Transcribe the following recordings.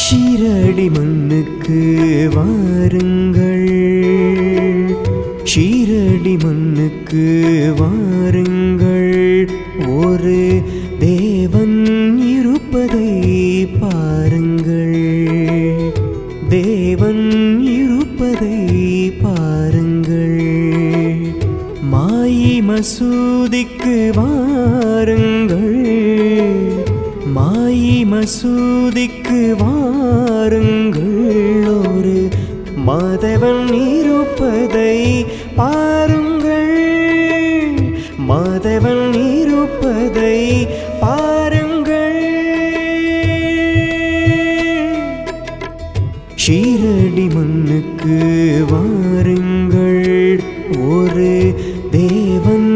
ஷீரடி மண்ணுக்கு வாருங்கள், ஷீரடி மண்ணுக்கு வாருங்கள். ஒரு தேவன் இருப்பதை பாருங்கள், தேவன் இருப்பதை பாருங்கள். மாயி மசூதிக்கு வாருங்கள், மாயி மசூதிக்கு வாருங்கள். ஒரு மாதவன் இருப்பதை பாருங்கள், மாதவன் இருப்பதை பாருங்கள். ஷீரடி மண்ணுக்கு வாருங்கள், ஒரு தேவன்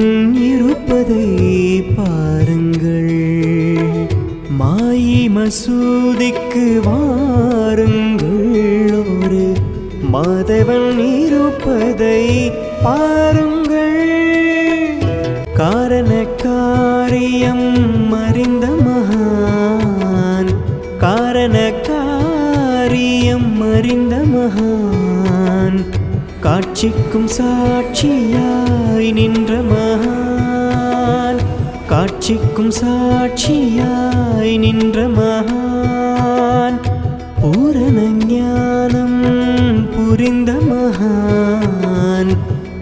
இருப்பதை பாருங்கள். மாயி மசூதிக்கு வாருங்கள், ஒரு மாதவன் இருப்பதை பாருங்கள். காரண காரியம் அறிந்த மகான், காரண காரியம் அறிந்த மகான். காட்சிக்கும் சாட்சியாய் நின்ற மகான், காட்சிக்கும் சாட்சியாய் நின்ற மகான். பூரண ஞானம் புரிந்த மகான்,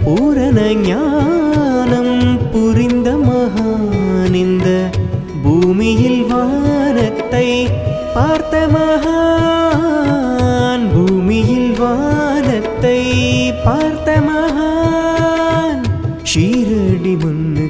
பூரண ஞானம் புரிந்த மகான். இந்த பூமியில் வானத்தை பார்த்த மகான், பூமியில் வானத்தை பார்த்த மகான். ஷீரடி மண்ணு